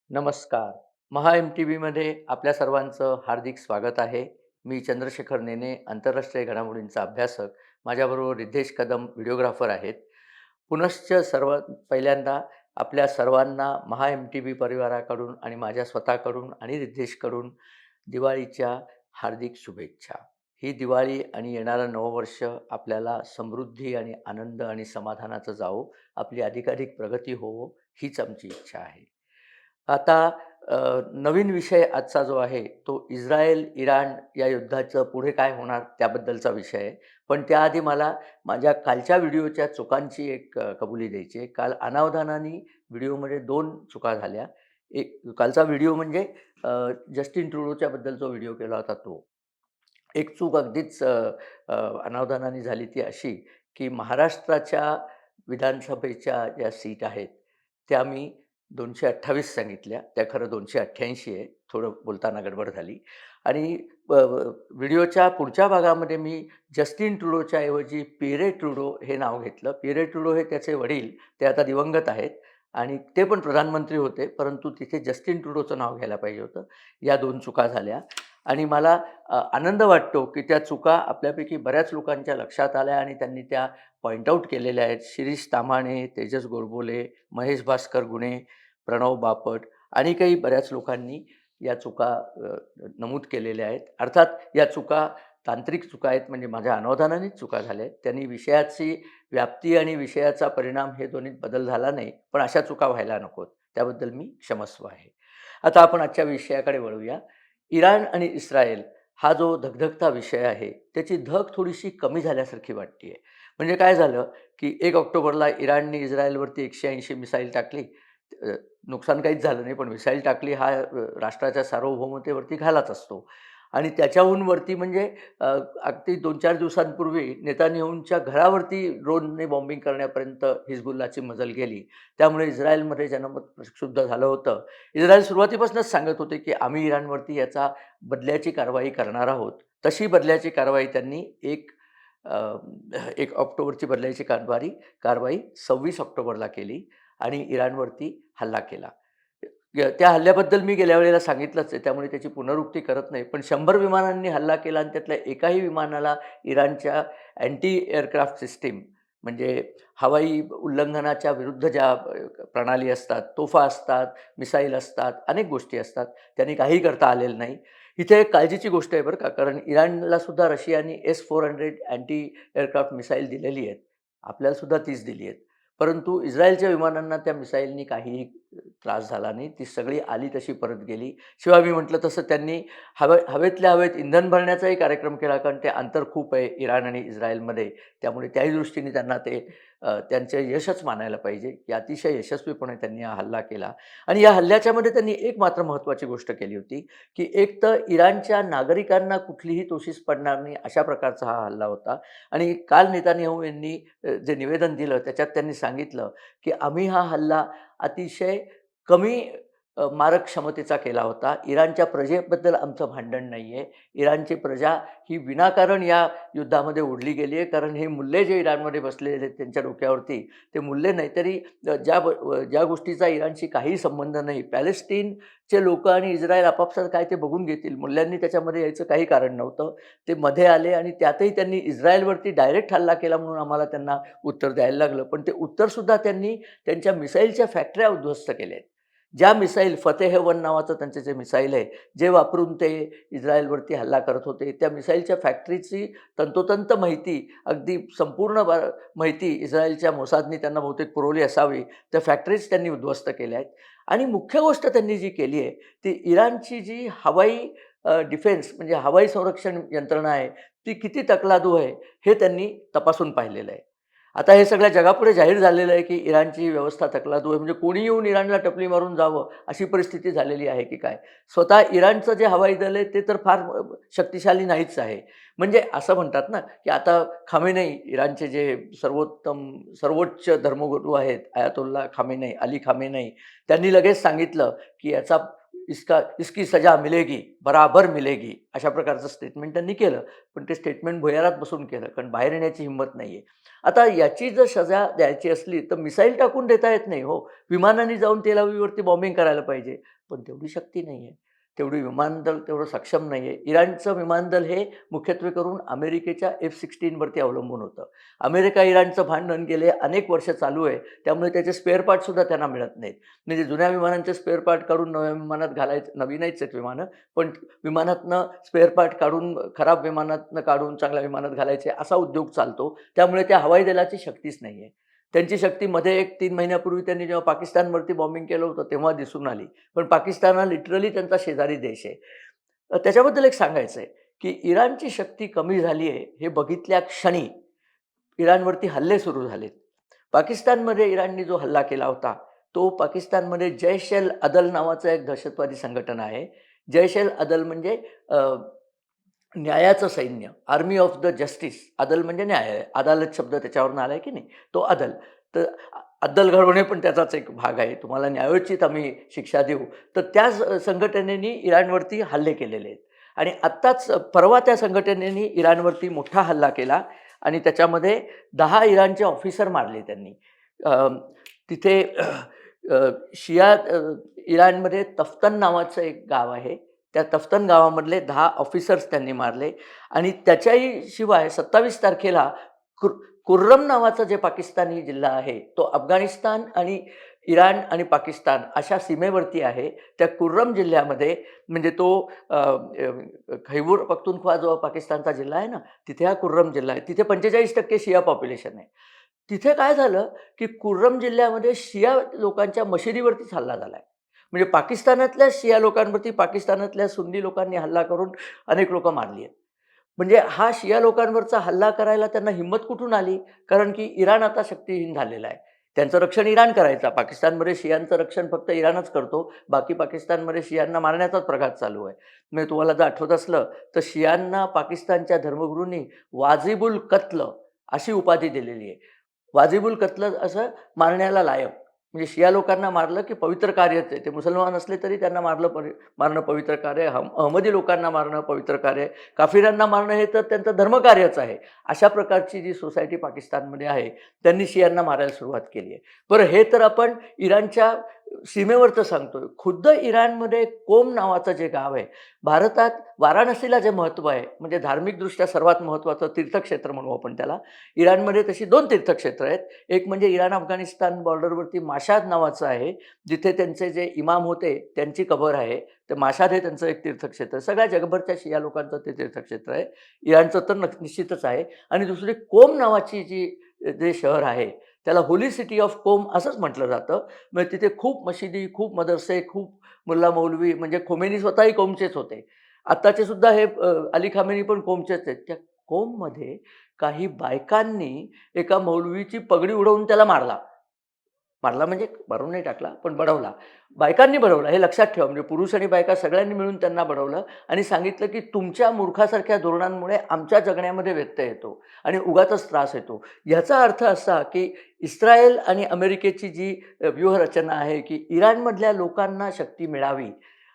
नमस्कार. महा एम-टी-व्हीमध्ये आपल्या सर्वांचं हार्दिक स्वागत आहे. मी चंद्रशेखर नेने, आंतरराष्ट्रीय घडामोडींचा अभ्यासक. माझ्याबरोबर रिद्धेश कदम व्हिडिओग्राफर आहेत. पुनश्च सर्वात पहिल्यांदा आपल्या सर्वांना महा एम-टी-व्ही परिवाराकडून आणि माझ्या स्वतःकडून आणि रिद्धेशकडून दिवाळीच्या हार्दिक शुभेच्छा. ही दिवाळी आणि येणारं नववर्ष आपल्याला समृद्धी आणि आनंद आणि समाधानाचं जावो. आपली अधिकाधिक प्रगती होवो, हीच आमची इच्छा आहे. आता नवीन विषय आजचा जो आहे तो इस्रायल-इराण या युद्धाचं पुढे काय होणार त्याबद्दलचा विषय आहे. पण त्याआधी मला माझ्या कालच्या व्हिडिओच्या चुकांची एक कबुली द्यायची आहे. काल अनावधानाने व्हिडिओमध्ये 2 चुका झाल्या. एक कालचा व्हिडिओ म्हणजे अ, जस्टिन ट्रुडोच्या बद्दल जो व्हिडिओ केला होता तो. एक चूक अगदीच अ, अ, अनावधानाने झाली ती अशी, की महाराष्ट्राच्या विधानसभेच्या ज्या सीट आहेत, त्या मी 228 सांगितल्या. त्या खरं 288 आहे. थोडं बोलताना गडबड झाली आणि व्हिडिओच्या पुढच्या भागामध्ये मी जस्टिन ट्रुडोच्या ऐवजी पियरे ट्रुडो हे नाव घेतलं. पियरे ट्रुडो हे त्याचे वडील, ते आता दिवंगत आहेत आणि ते पण प्रधानमंत्री होते. परंतु तिथे जस्टिन ट्रुडोचं नाव घ्यायला पाहिजे होतं. या 2 चुका झाल्या आणि मला आनंद वाटतो, की त्या चुका आपल्यापैकी बऱ्याच लोकांच्या लक्षात आल्या आणि त्यांनी त्या पॉइंट आउट केलेल्या आहेत. शिरीष ताम्हाणे, तेजस गोडबोले, महेश भास्कर गुणे, प्रणव बापट आणि काही बऱ्याच लोकांनी या चुका नमूद केलेल्या आहेत. अर्थात या चुका तांत्रिक चुका आहेत, म्हणजे माझ्या अनावधानानेच चुका झाल्या आहेत. त्यांनी विषयाची व्याप्ती आणि विषयाचा परिणाम हे दोन्हीत बदल झाला नाही, पण अशा चुका व्हायला नकोत. त्याबद्दल मी क्षमस्व आहे. आता आपण आजच्या विषयाकडे वळूया. इराण आणि इस्रायल हा जो धगधगता विषय आहे, त्याची धग थोडीशी कमी झाल्यासारखी वाटते आहे. म्हणजे काय झालं, की 1 ऑक्टोबरला इराणने इस्रायलवरती 180 मिसाईल टाकली. अ, नुकसान काहीच झालं नाही, पण मिसाईल टाकली हा राष्ट्राच्या सार्वभौमतेवरती घालाच असतो. आणि त्याच्याहून वरती म्हणजे अ, अगदी 2-4 दिवसांपूर्वी नेतान्याहूंच्या घरावरती ड्रोनने बॉम्बिंग करण्यापर्यंत हिजबुल्लाची मजल गेली. त्यामुळे इस्रायलमध्ये जनमत प्रक्षुब्ध झालं होतं. इस्रायल सुरुवातीपासूनच सांगत होते, की आम्ही इराणवरती याचा बदल्याची कारवाई करणार आहोत. तशी बदल्याची कारवाई त्यांनी 1 ऑक्टोबरची बदल्याची कारवाई 26 ऑक्टोबरला केली आणि इराणवरती हल्ला केला. त्या हल्ल्याबद्दल मी गेल्या वेळेला सांगितलंच आहे, त्यामुळे त्याची पुनरुक्ती करत नाही. पण 100 विमानांनी हल्ला केला आणि त्यातल्या एकाही विमानाला इराणच्या अँटी एअरक्राफ्ट सिस्टीम म्हणजे हवाई उल्लंघनाच्या विरुद्ध ज्या प्रणाली असतात, तोफा असतात, मिसाईल असतात, अनेक गोष्टी असतात, त्यांनी काहीही करता आलेलं नाही. इथे एक काळजीची गोष्ट आहे बरं का, कारण इराणला सुद्धा रशियानी S-400 अँटी एअरक्राफ्ट मिसाईल दिलेली आहेत. आपल्याला सुद्धा तीच दिली आहेत. परंतु इस्रायलच्या विमानांना त्या मिसाईलनी काहीही त्रास झाला नाही. ती सगळी आली तशी परत गेली. शिवाय मी म्हटलं तसं त्यांनी हवेतल्या हवेत इंधन भरण्याचाही कार्यक्रम केला, कारण ते अंतर खूप आहे इराण आणि इस्रायलमध्ये. त्यामुळे त्याही दृष्टीने त्यांना ते त्यांचं यशच मानायला पाहिजे, की अतिशय यशस्वीपणे त्यांनी हा हल्ला केला. आणि या हल्ल्याच्यामध्ये त्यांनी एक मात्र महत्त्वाची गोष्ट केली होती, की एक तर इराणच्या नागरिकांना कुठलीही तोशीस पडणार नाही अशा प्रकारचा हा हल्ला होता. आणि काल नेतान्याहू यांनी जे निवेदन दिलं त्याच्यात त्यांनी सांगितलं, की आम्ही हा हल्ला अतिशय कमी मारक क्षमतेचा केला होता. इराणच्या प्रजेबद्दल आमचं भांडण नाही आहे. इराणची प्रजा ही विनाकारण या युद्धामध्ये ओढली गेली आहे. कारण हे मूल्य जे इराणमध्ये बसलेले आहेत त्यांच्या डोक्यावरती, ते मूल्य नाही तरी ज्या गोष्टीचा इराणशी काहीही संबंध नाही. पॅलेस्टाईनचे लोकं आणि इस्रायल आपापसात काय ते बघून घेतील. मूल्यांनी त्याच्यामध्ये यायचं काही कारण नव्हतं. ते मध्ये आले आणि त्यातही त्यांनी इस्रायलवरती डायरेक्ट हल्ला केला म्हणून आम्हाला त्यांना उत्तर द्यायला लागलं. पण ते उत्तरसुद्धा त्यांनी त्यांच्या मिसाईलच्या फॅक्टऱ्या उद्ध्वस्त केल्या आहेत. ज्या मिसाईल फतेह-1 नावाचं त्यांचं जे मिसाईल आहे, जे वापरून ते इस्रायलवरती हल्ला करत होते, त्या मिसाईलच्या फॅक्टरीची तंतोतंत माहिती, अगदी संपूर्ण माहिती इस्रायलच्या मोसादनी त्यांना बहुतेक पुरवली असावी. त्या फॅक्टरीज त्यांनी उद्ध्वस्त केल्या आहेत. आणि मुख्य गोष्ट त्यांनी जी केली आहे, ती इराणची जी हवाई डिफेन्स म्हणजे हवाई संरक्षण यंत्रणा आहे, ती किती तकलादू आहे, हे त्यांनी तपासून पाहिलेलं आहे. आता हे सगळ्या जगापुढे जाहीर झालेलं आहे, की इराणची व्यवस्था तकलादू आहे. म्हणजे कोणी येऊन इराणला टपली मारून जावं, अशी परिस्थिती झालेली आहे की काय? स्वतः इराणचं जे हवाई दल आहे, ते तर फार शक्तिशाली नाहीच आहे. म्हणजे असं म्हणतात ना, की आता खामेनेई इराणचे जे सर्वोच्च धर्मगुरू आहेत, अयातोल्ला खामेनेई, अली खामेनेई, त्यांनी लगेच सांगितलं, की याचा इसकी सजा मिलेगी, बराबर मिलेगी, अशा प्रकारचं स्टेटमेंट त्यांनी केलं. पण ते स्टेटमेंट भुयारात बसून केलं, कारण बाहेर येण्याची हिंमत नाहीये. आता याची जर सजा द्यायची असली, तर मिसाईल टाकून देता येत नाही हो. विमानाने जाऊन तेल अवीवरती बॉम्बिंग करायला पाहिजे. पण तेवढी शक्ती नाहीये. तेवढी विमानदल तेवढं सक्षम नाहीये. इराणचं विमानदल हे मुख्यत्वे करून अमेरिकेच्या F-16 वरती अवलंबून होतं. अमेरिका इराणचं भांडण गेले अनेक वर्ष चालू आहे. त्यामुळे त्याचे स्पेअर पार्टसुद्धा त्यांना मिळत नाहीत. म्हणजे जुन्या विमानांचे स्पेअर पार्ट काढून नव्या विमानात घालायचं, नवीनच आहेत विमानं, पण विमानातनं स्पेअर पार्ट काढून खराब विमानातनं काढून चांगल्या विमानात घालायचे असा उद्योग चालतो. त्यामुळे त्या हवाई दलाची शक्तीच नाहीये. त्यांची शक्ती मध्ये एक 3 महिन्यापूर्वी त्यांनी जेव्हा पाकिस्तानवरती बॉम्बिंग केलं होतं तेव्हा दिसून आली. पण पाकिस्तान हा लिटरली त्यांचा शेजारी देश आहे. त्याच्याबद्दल एक सांगायचं आहे, की इराणची शक्ती कमी झाली आहे हे बघितल्या क्षणी इराणवरती हल्ले सुरू झालेत. पाकिस्तानमध्ये इराणनी जो हल्ला केला होता, तो पाकिस्तानमध्ये जैश-ए-अदल नावाचं एक दहशतवादी संघटना आहे. जैश-ए-अदल म्हणजे अ, न्यायाचं सैन्य, आर्मी ऑफ द जस्टिस. अदल म्हणजे न्याय आहे. अदालत शब्द त्याच्यावरून आलाय की नाही, तो अदल. तर अद्दल घडवणे पण त्याचाच एक भाग आहे. तुम्हाला न्यायोचित आम्ही शिक्षा देऊ. तर त्या संघटनेने इराणवरती हल्ले केलेले आहेत. आणि आत्ताच परवा त्या संघटनेने इराणवरती मोठा हल्ला केला आणि त्याच्यामध्ये 10 इराणचे ऑफिसर मारले त्यांनी. अ, तिथे शिया इराणमध्ये तफ्तन नावाचं एक गाव आहे. त्या तफ्तन गावामधले 10 ऑफिसर्स त्यांनी मारले आणि त्याच्याही शिवाय 27 तारखेला कुर कुर्रम नावाचा जे पाकिस्तानी जिल्हा आहे, तो अफगाणिस्तान आणि इराण आणि पाकिस्तान अशा सीमेवरती आहे. त्या कुर्रम जिल्ह्यामध्ये म्हणजे तो खैबर पख्तूनख्वा जो पाकिस्तानचा जिल्हा आहे ना, तिथे हा कुर्रम जिल्हा आहे. तिथे 45% शिया पॉप्युलेशन आहे. तिथे काय झालं, की कुर्रम जिल्ह्यामध्ये शिया लोकांच्या मशिदीवरतीच हल्ला झालाय. म्हणजे पाकिस्तानातल्या शिया लोकांवरती पाकिस्तानातल्या सुन्नी लोकांनी हल्ला करून अनेक लोकं मारली आहेत. म्हणजे हा शिया लोकांवरचा हल्ला करायला त्यांना हिंमत कुठून आली? कारण की इराण आता शक्तिहीन झालेला आहे. त्यांचं रक्षण इराण करायचा. पाकिस्तानमध्ये शियांचं रक्षण फक्त इराणच करतो. बाकी पाकिस्तानमध्ये शियांना मारण्याचाच प्रघात चालू आहे. म्हणजे तुम्हाला जर आठवत असलं, तर शियांना पाकिस्तानच्या धर्मगुरूंनी वाजिबुल कत्ल अशी उपाधी दिलेली आहे. वाजिबुल कत्ल असं मारण्याला लायक. म्हणजे शिया लोकांना मारलं की पवित्र कार्यच आहे. ते मुसलमान असले तरी त्यांना मारणं पवित्र कार्य आहे. अहमदी लोकांना मारणं पवित्र कार्य आहे. काफिरांना मारणं हे तर त्यांचं धर्मकार्यच आहे. अशा प्रकारची जी सोसायटी पाकिस्तानमध्ये आहे, त्यांनी शियांना मारायला सुरुवात केली आहे. बरं हे तर आपण इराणच्या सीमेवरचं सांगतोय. खुद्द इराणमध्ये कोम नावाचं जे गाव आहे, भारतात वाराणसीला जे महत्त्व आहे, म्हणजे धार्मिकदृष्ट्या सर्वात महत्त्वाचं तीर्थक्षेत्र म्हणू आपण त्याला. इराणमध्ये तशी 2 तीर्थक्षेत्र आहेत. एक म्हणजे इराण-अफगाणिस्तान बॉर्डरवरती माशाद नावाचं आहे, जिथे त्यांचे जे इमाम होते त्यांची कबर आहे. तर माशाद हे त्यांचं एक तीर्थक्षेत्र. सगळ्या जगभरच्या शिया लोकांचं ते तीर्थक्षेत्र आहे. इराणचं तर निश्चितच आहे. आणि दुसरी कोम नावाची जे शहर आहे, त्याला होली सिटी ऑफ कोम असंच म्हटलं जातं. म्हणजे तिथे खूप मशिदी, खूप मदरसे, खूप मुल्ला मौलवी म्हणजे खोमेनी स्वतःही कोमचेच होते. आत्ताचे सुद्धा हे अली खामेनी पण कोमचेच आहेत. त्या कोममध्ये काही बायकांनी एका मौलवीची पगडी उडवून त्याला मारला. मारला म्हणजे मारून नाही टाकला, पण बडवला. बायकांनी बडवला हे लक्षात ठेवा. म्हणजे पुरुष आणि बायका सगळ्यांनी मिळून त्यांना बडवलं आणि सांगितलं, की तुमच्या मूर्खासारख्या धोरणांमुळे आमच्या जगण्यामध्ये व्यत्यय येतो आणि उगाचच त्रास येतो. याचा अर्थ असा, की इस्रायल आणि अमेरिकेची जी व्यूहरचना आहे, की इराणमधल्या लोकांना शक्ती मिळावी,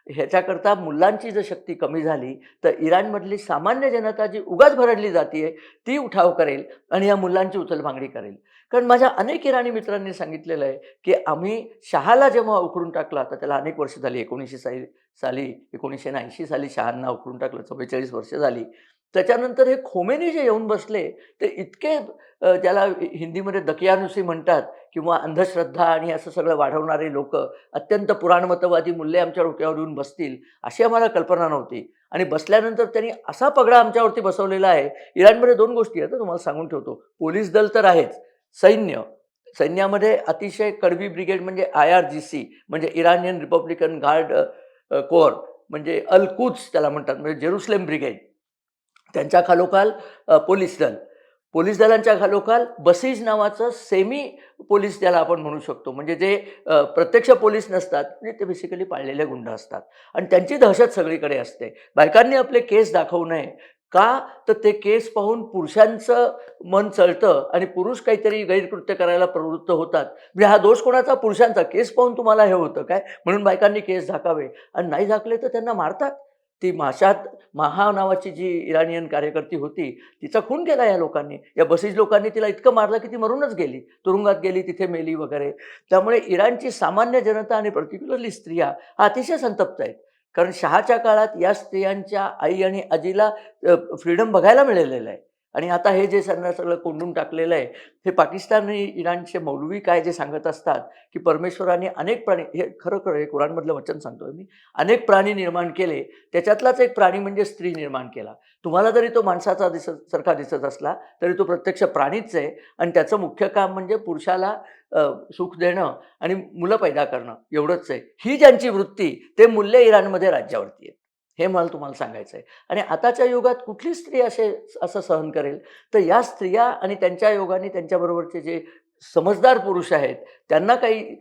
ह्याच्याकरता मुलांची जर शक्ती कमी झाली, तर इराणमधली सामान्य जनता जी उगाच भरडली जातीये, ती उठाव करेल आणि या मुलांची उचलबांगडी करेल. कारण माझ्या अनेक इराणी मित्रांनी सांगितलेलं आहे, की आम्ही शहाला जेव्हा उखडून टाकला, तर त्याला अनेक वर्ष झाली. 1980 साली शहांना उखडून टाकलं, 44 वर्ष झाली. त्याच्यानंतर हे खोमेनी जे येऊन बसले, ते इतके ज्याला हिंदीमध्ये दकियानुसी म्हणतात किंवा अंधश्रद्धा आणि असं सगळं वाढवणारे लोकं, अत्यंत पुराणमतवादी मूल्ये आमच्या डोक्यावर येऊन बसतील, अशी आम्हाला कल्पना नव्हती. आणि बसल्यानंतर त्यांनी असा पगडा आमच्यावरती बसवलेला आहे. इराणमध्ये 2 गोष्टी आहेत तुम्हाला सांगून ठेवतो. पोलीस दल तर आहेच. सैन्यामध्ये अतिशय कडवी ब्रिगेड म्हणजे IRGC म्हणजे इराणियन रिपब्लिकन गार्ड कोर म्हणजे अल-कुद्स त्याला म्हणतात म्हणजे जेरुसलेम ब्रिगेड. त्यांच्या खालोखाल पोलीस दल. पोलीस दलांच्या खालोखाल बसीज नावाचं सेमी पोलीस त्याला आपण म्हणू शकतो. म्हणजे जे प्रत्यक्ष पोलीस नसतात, म्हणजे ते बेसिकली पाळलेले गुंड असतात आणि त्यांची दहशत सगळीकडे असते. बायकांनी आपले केस दाखवू नये. का? तर ते केस पाहून पुरुषांचं मन चळतं आणि पुरुष काहीतरी गैरकृत्य करायला प्रवृत्त होतात. म्हणजे हा दोष कोणाचा? पुरुषांचा. केस पाहून तुम्हाला हे होतं काय? म्हणून बायकांनी केस झाकावे आणि नाही झाकले तर त्यांना मारतात. ती माहा नावाची जी इराणियन कार्यकर्ती होती, तिचा खून केला या लोकांनी. या बसीज लोकांनी तिला इतकं मारलं की ती मरूनच गेली. तुरुंगात गेली, तिथे मेली वगैरे. त्यामुळे इराणची सामान्य जनता आणि पर्टिक्युलरली स्त्रिया हा अतिशय संतप्त आहेत. कारण शहाच्या काळात या स्त्रियांच्या आई आणि आजीला फ्रीडम बघायला मिळालेलं आहे. आणि आता हे जे सगळं कोंडून टाकलेलं आहे, हे पाकिस्तान आणि इराणचे मौलवी काय जे सांगत असतात, की परमेश्वराने अनेक प्राणी हे खरोखर हे कुराणमधलं वचन सांगतोय मी. अनेक प्राणी निर्माण केले, त्याच्यातलाच एक प्राणी म्हणजे स्त्री निर्माण केला. तुम्हाला जरी तो माणसाचा सारखा दिसत असला, तरी तो प्रत्यक्ष प्राणीच आहे आणि त्याचं मुख्य काम म्हणजे पुरुषाला सुख देणं आणि मुलं पैदा करणं एवढंच आहे. ही ज्यांची वृत्ती, ते मूल्य इराणमध्ये राज्यावरती आहे. हे मला तुम्हाला सांगायचं आहे. आणि आताच्या युगात कुठली स्त्री असं सहन करेल? तर या स्त्रिया आणि त्यांच्या योगाने त्यांच्याबरोबरचे जे समजदार पुरुष आहेत, त्यांना काही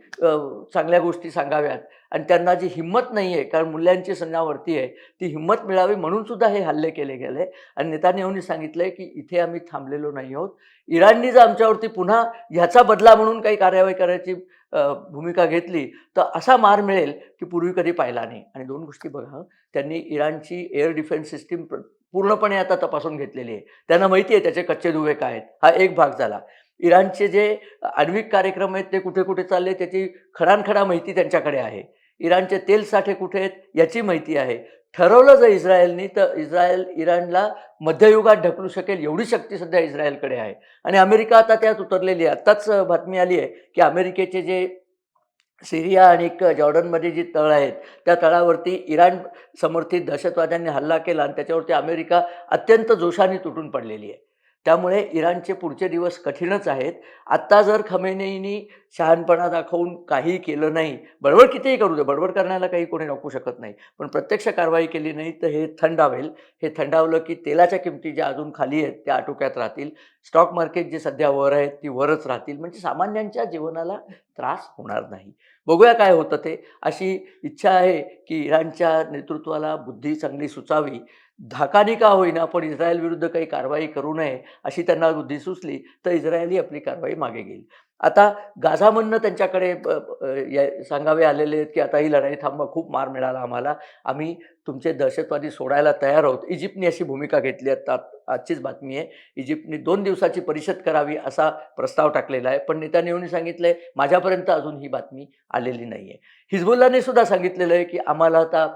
चांगल्या गोष्टी सांगाव्यात आणि त्यांना जी हिंमत नाही आहे, कारण मूल्यांची संज्ञावरती आहे, ती हिंमत मिळावी म्हणून सुद्धा हे हल्ले केले गेले. आणि नेतान्याहूंनी सांगितलंय, की इथे आम्ही थांबलेलो नाही आहोत. इराणनी जर आमच्यावरती पुन्हा ह्याचा बदला म्हणून काही कार्यवाही करायची भूमिका घेतली, तर असा मार मिळेल, की पूर्वी कधी पाहिला नाही. आणि 2 गोष्टी बघा हं, त्यांनी इराणची एअर डिफेन्स सिस्टम पूर्णपणे आता तपासून घेतलेली आहे. त्यांना माहिती आहे त्याचे कच्चे दुवे काय आहेत. हा एक भाग झाला. इराणचे जे आण्विक कार्यक्रम आहेत ते कुठे-कुठे चालले त्याची खडानखडा माहिती त्यांच्याकडे आहे. इराणचे तेल साठे कुठे आहेत याची माहिती आहे. ठरवलं जर इस्रायलनी तर इस्रायल इराणला मध्ययुगात ढकलू शकेल एवढी शक्ती सध्या इस्रायलकडे आहे. आणि अमेरिका आता त्यात उतरलेली आहे. आत्ताच बातमी आली आहे, की अमेरिकेचे जे सिरिया आणि जॉर्डनमध्ये जी तळ आहेत, त्या तळावरती इराण समर्थित दहशतवाद्यांनी हल्ला केला आणि त्याच्यावरती अमेरिका अत्यंत जोशाने तुटून पडलेली आहे. त्यामुळे इराणचे पुढचे दिवस कठीणच आहेत. आत्ता जर खमेनींनी शहाणपणा दाखवून काहीही केलं नाही, बडबड कितीही करू दे, बडबड करण्याला काही कोणी रोखू शकत नाही. पण प्रत्यक्ष कारवाई केली नाही तर हे थंडावेल. हे थंडावलं की तेलाच्या किमती ज्या अजून खाली आहेत, त्या आटोक्यात राहतील. स्टॉक मार्केट जी सध्या वर आहेत, ती वरच राहतील. म्हणजे सामान्यांच्या जीवनाला त्रास होणार नाही. बघूया काय होतं ते. अशी इच्छा आहे, की इराणच्या नेतृत्वाला बुद्धी चांगली सुचावी. धाकानी का होईना, पण इस्रायल विरुद्ध काही कारवाई करू नये, अशी त्यांना बुद्धी सुचली, तर इस्रायलही आपली कारवाई मागे घेईल. आता गाझामधनं त्यांच्याकडे सांगावे आलेले आहेत, की आता ही लढाई थांबवा, खूप मार मिळाला आम्हाला. आम्ही तुमचे दहशतवादी सोडायला तयार आहोत. इजिप्तने अशी भूमिका घेतली आहे. आजचीच बातमी आहे. इजिप्तने 2 दिवसाची परिषद करावी असा प्रस्ताव टाकलेला आहे. पण नेतान्याहूंनी सांगितलंय, माझ्यापर्यंत अजून ही बातमी आलेली नाहीये. हिजबुल्लाने सुद्धा सांगितलेलं आहे, की आम्हाला आता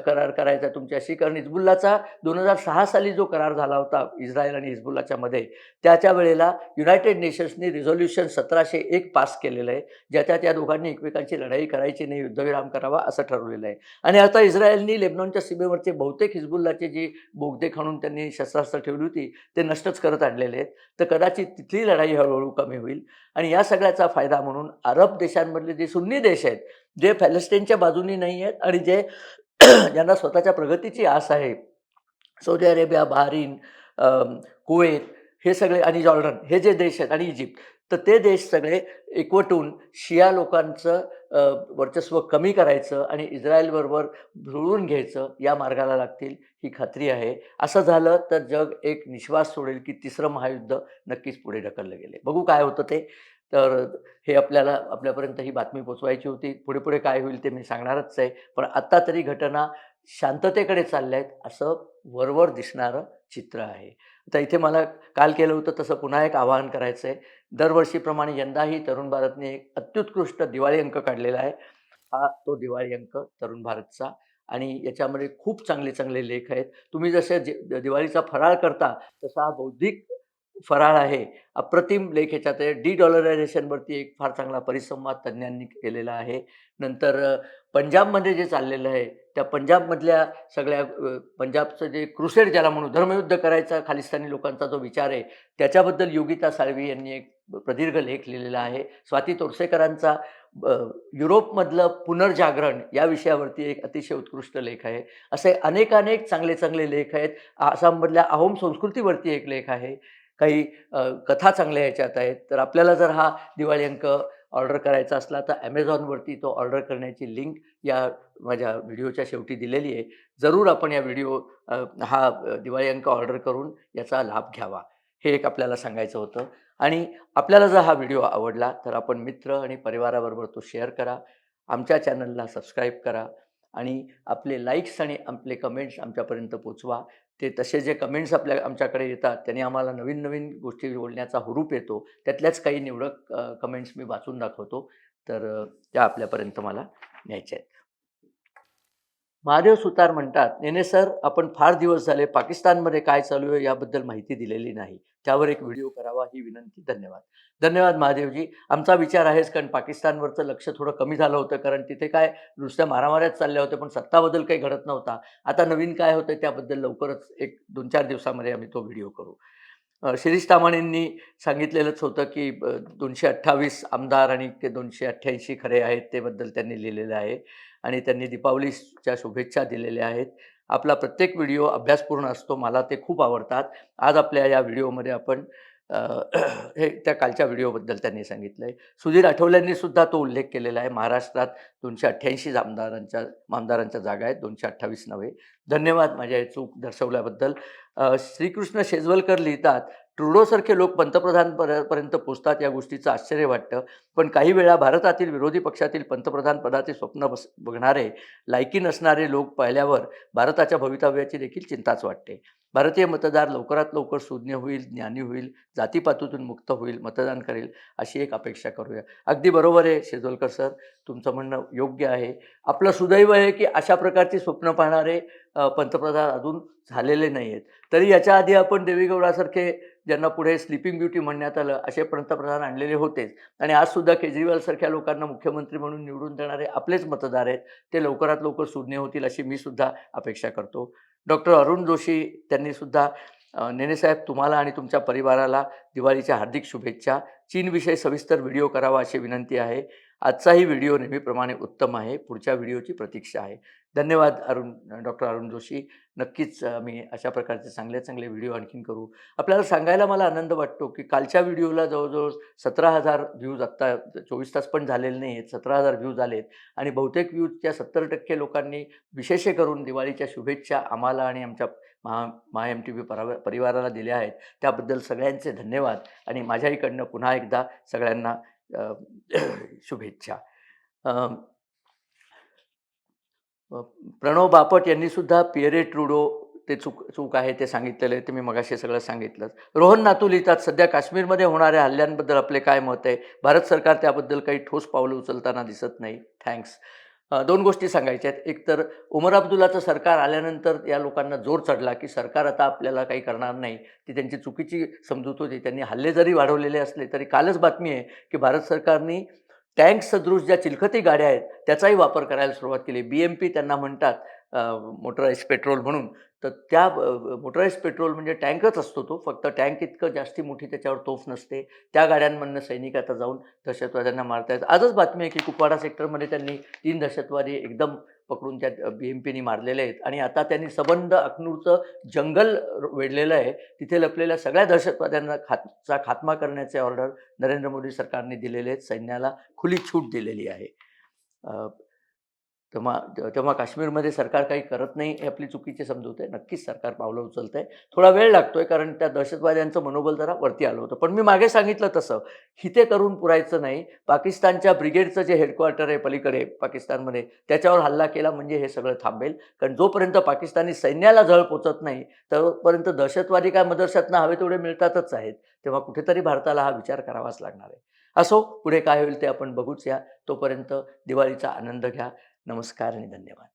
करार करायचा तुमच्याशी. कारण हिजबुल्लाचा 2006 साली जो करार झाला होता इस्रायल आणि हिजबुल्लाच्या मध्ये, त्याच्या वेळेला युनायटेड नेशन्सनी रिझोल्यूशन 1701 पास केलेलं आहे. ज्याच्यात या दोघांनी एकमेकांची लढाई करायची नाही, युद्धविराम करावा असं ठरवलेलं आहे. आणि आता इस्रायलनी लेबनॉनच्या सीमेवरचे बहुतेक हिजबुल्लाचे जी बोगदे खणून त्यांनी शस्त्रास्त्र ठेवली होती, ते नष्टच करत आणलेले आहेत. तर कदाचित तिथली लढाई हळू कमी होईल. आणि या सगळ्याचा फायदा म्हणून अरब देशांमधले जे सुन्नी देश आहेत, जे पॅलेस्टाईनच्या बाजूनी नाही आहेत आणि जे ज्यांना स्वतःच्या प्रगतीची आस आहे, सौदी अरेबिया, बहारीन, कुवेत हे सगळे आणि जॉर्डन हे जे देश आहेत आणि इजिप्त, तर ते देश सगळे एकवटून शिया लोकांचं वर्चस्व कमी करायचं आणि इस्रायलबरोबर जुळवून घ्यायचं या मार्गाला लागतील, ही खात्री आहे. असं झालं तर जग एक निश्वास सोडेल, की तिसरं महायुद्ध नक्कीच पुढे ढकललं गेले. बघू काय होतं ते. तर हे आपल्याला आपल्यापर्यंत ही बातमी पोहोचवायची होती. पुढे-पुढे काय होईल ते मी सांगणारच आहे. पण आत्ता तरी घटना शांततेकडे चालल्या आहेत, असं वरवर दिसणारं चित्र आहे. आता इथे मला काल केलं होतं तसं पुन्हा एक आवाहन करायचं आहे. दरवर्षीप्रमाणे यंदाही तरुण भारतने एक अत्युत्कृष्ट दिवाळी अंक काढलेला आहे. हा तो दिवाळी अंक तरुण भारतचा आणि याच्यामध्ये खूप चांगले-चांगले लेख आहेत. तुम्ही जसे दिवाळीचा फराळ करता, तसा हा बौद्धिक फराळ आहे. अप्रतिम लेख ह्याच्यात आहे. डॉलरायझेशनवरती एक फार चांगला परिसंवाद तज्ञांनी केलेला आहे. नंतर पंजाबमध्ये जे चाललेलं आहे, त्या पंजाबमधल्या सगळ्या पंजाबचं जे क्रुसेड ज्याला म्हणू, धर्मयुद्ध करायचा खालिस्तानी लोकांचा जो विचार आहे, त्याच्याबद्दल योगिता साळवी यांनी एक प्रदीर्घ लेख लिहिलेला आहे. स्वाती तोरसेकरांचा अ, युरोपमधलं पुनर्जागरण या विषयावरती एक अतिशय उत्कृष्ट लेख आहे. असे अनेक चांगले-चांगले लेख आहेत. आसाममधल्या अहोम संस्कृतीवरती एक लेख आहे. काही कथा चांगल्या ह्याच्यात आहेत. तर आपल्याला जर हा दिवाळी अंक ऑर्डर करायचा असला तर Amazonवरती तो ऑर्डर करण्याची लिंक या माझ्या व्हिडिओच्या शेवटी दिलेली आहे. जरूर आपण या दिवाळी अंक ऑर्डर करून याचा लाभ घ्यावा. हे एक आपल्याला सांगायचं होतं. आणि आपल्याला जर हा व्हिडिओ आवडला तर आपण मित्र आणि परिवाराबरोबर तो शेअर करा. आमच्या चॅनलला सबस्क्राईब करा आणि आपले लाईक्स आणि आपले कमेंट्स आमच्यापर्यंत पोहोचवा. ते तसे जे कमेंट्स आमच्याकडे येतात त्याने आम्हाला नवीन-नवीन गोष्टी बोलण्याचा हुरूप येतो. त्यातल्याच काही निवडक कमेंट्स मी वाचून दाखवतो. तर त्या आपल्यापर्यंत मला न्यायच्या आहेत. महादेव सुतार म्हणतात, "नेने सर, आपण फार दिवस झाले पाकिस्तानमध्ये काय चालू आहे याबद्दल माहिती दिलेली नाही. त्यावर एक व्हिडिओ करावा ही विनंती. धन्यवाद." धन्यवाद महादेवजी. आमचा विचार आहेच, कारण पाकिस्तानवरचं लक्ष थोडं कमी झालं होतं, कारण तिथे काय नुसत्या मारामाऱ्याच चालल्या होत्या, पण सत्ताबदल काही घडत नव्हता. आता नवीन काय होतंय त्याबद्दल लवकरच एक 2-4 दिवसामध्ये आम्ही तो व्हिडिओ करू. शिरीष तामाणेंनी सांगितलेलंच होतं, की 228 आमदार आणि ते 288 खरे आहेत, ते बद्दल त्यांनी लिहिलेलं आहे आणि त्यांनी दीपावलीच्या शुभेच्छा दिलेल्या आहेत. आपला प्रत्येक व्हिडिओ अभ्यासपूर्ण असतो. मला ते खूप आवडतात. आज आपल्या या व्हिडिओमध्ये आपण अ, हे त्या कालच्या व्हिडिओबद्दल त्यांनी सांगितलंय. सुधीर आठवलेंनी सुद्धा तो उल्लेख केलेला आहे. महाराष्ट्रात 288 आमदारांच्या जागा आहेत, 228 नव्हे. धन्यवाद माझ्या हे चूक दर्शवल्याबद्दल. श्रीकृष्ण शेजवलकर लिहितात, ट्रुडोसारखे लोक पंतप्रधान पर्यंत पोहोचतात या गोष्टीचं आश्चर्य वाटतं. पण काही वेळा भारतातील विरोधी पक्षातील पंतप्रधान पदाचे स्वप्न बघणारे, लायकी नसणारे लोक पाहिल्यावर भारताच्या भवितव्याची देखील चिंताच वाटते. भारतीय मतदार लवकरात लवकर सुज्ञ होईल, ज्ञानी होईल, जातीपातीतून मुक्त होईल, मतदान करेल अशी एक अपेक्षा करूया. अगदी बरोबर आहे शेजवलकर सर, तुमचं म्हणणं योग्य आहे. आपलं सुदैव आहे की अशा प्रकारची स्वप्न पाहणारे पंतप्रधान अजून झालेले नाही आहेत. तरी याच्या आधी आपण देवेगौडासारखे, ज्यांना पुढे स्लीपिंग ब्युटी म्हणण्यात आलं, असे पंतप्रधान आणलेले होतेच. आणि आजसुद्धा केजरीवालसारख्या लोकांना मुख्यमंत्री म्हणून निवडून देणारे आपलेच मतदार आहेत. ते लवकरात लवकर सुज्ञ होतील अशी मी सुद्धा अपेक्षा करतो. डॉक्टर अरुण जोशी त्यांनी सुद्धा "नेने साहेब, तुम्हाला आणि तुमच्या परिवाराला दिवाळीच्या हार्दिक शुभेच्छा. चीनविषयी सविस्तर व्हिडिओ करावा अशी विनंती आहे. आजचाही व्हिडिओ नेहमीप्रमाणे उत्तम आहे. पुढच्या व्हिडिओची प्रतीक्षा आहे." धन्यवाद डॉक्टर अरुण जोशी. नक्कीच मी अशा प्रकारचे चांगले-चांगले व्हिडिओ आणखीन करू. आपल्याला सांगायला मला आनंद वाटतो, की कालच्या व्हिडिओला जवळ-जवळ 17,000 व्ह्यूज, आत्ता 24 तास पण झालेले नाही आहेत, 17,000 व्ह्यूज आलेत आणि बहुतेक व्ह्यूजच्या 70% लोकांनी विशेष करून दिवाळीच्या शुभेच्छा आम्हाला आणि आमच्या महा MTV परिवाराला दिल्या आहेत. त्याबद्दल सगळ्यांचे धन्यवाद आणि माझ्या इकडनं पुन्हा एकदा सगळ्यांना अ, शुभेच्छा. अ, अ, प्रणव बापट यांनी सुद्धा पिएरे ट्रुडो ते चूक चूक आहे ते सांगितलेलं आहे. ते मी मगाशी सगळं सांगितलंच. रोहन नातू लिहितात, "सध्या काश्मीरमध्ये होणाऱ्या हल्ल्यांबद्दल आपले काय मत आहे? भारत सरकार त्याबद्दल काही ठोस पावलं उचलताना दिसत नाही. थँक्स." 2 गोष्टी सांगायच्या आहेत. एक तर उमर अब्दुल्लाचं सरकार आल्यानंतर या लोकांना जोर चढला, की सरकार आता आपल्याला काही करणार नाही. ती त्यांची चुकीची समजूत होती. त्यांनी हल्ले जरी वाढवलेले असले तरी कालच बातमी आहे, की भारत सरकारनी टँक सदृश ज्या चिलखती गाड्या आहेत त्याचाही वापर करायला सुरुवात केली. BMP त्यांना म्हणतात, मोटराइज्ड पेट्रोल म्हणून. तर त्या मोटराइज्ड पेट्रोल म्हणजे टँकच असतो तो. फक्त टँक इतकं जास्ती मोठी त्याच्यावर तोफ नसते. त्या गाड्यांमधनं सैनिक आता जाऊन दहशतवाद्यांना मारतायत. आजच बातमी आहे, की कुपवाडा सेक्टरमध्ये त्यांनी 3 दहशतवादी एकदम पकडून त्या BMPनी मारलेले आहेत आणि आता त्यांनी सबंध अखनूरचं जंगल वेढलेलं आहे. तिथे लपलेल्या सगळ्या दहशतवाद्यांना खात्मा करण्याचे ऑर्डर नरेंद्र मोदी सरकारने दिलेले आहेत. सैन्याला खुली छूट दिलेली आहे. अ, तेव्हा तेव्हा काश्मीरमध्ये सरकार काही करत नाही, हे आपली चुकीची समजूत आहे. नक्कीच सरकार पावलं उचलतंय. थोडा वेळ लागतोय, कारण त्या दहशतवाद्यांचं मनोबल जरा वरती आलं होतं. पण मी मागे सांगितलं तसं, हिते करून पुरायचं नाही. पाकिस्तानच्या ब्रिगेडचं जे हेडक्वार्टर आहे पलीकडे पाकिस्तानमध्ये, त्याच्यावर हल्ला केला म्हणजे हे सगळं थांबेल. कारण जोपर्यंत पाकिस्तानी सैन्याला झळ पोचत नाही, तोपर्यंत दहशतवादी काय मदरशातनं हवे तेवढे मिळतातच आहेत. तेव्हा कुठेतरी भारताला हा विचार करावाच लागणार आहे. असो, पुढे काय होईल ते आपण बघूच या. तोपर्यंत दिवाळीचा आनंद घ्या. नमस्कार आणि धन्यवाद.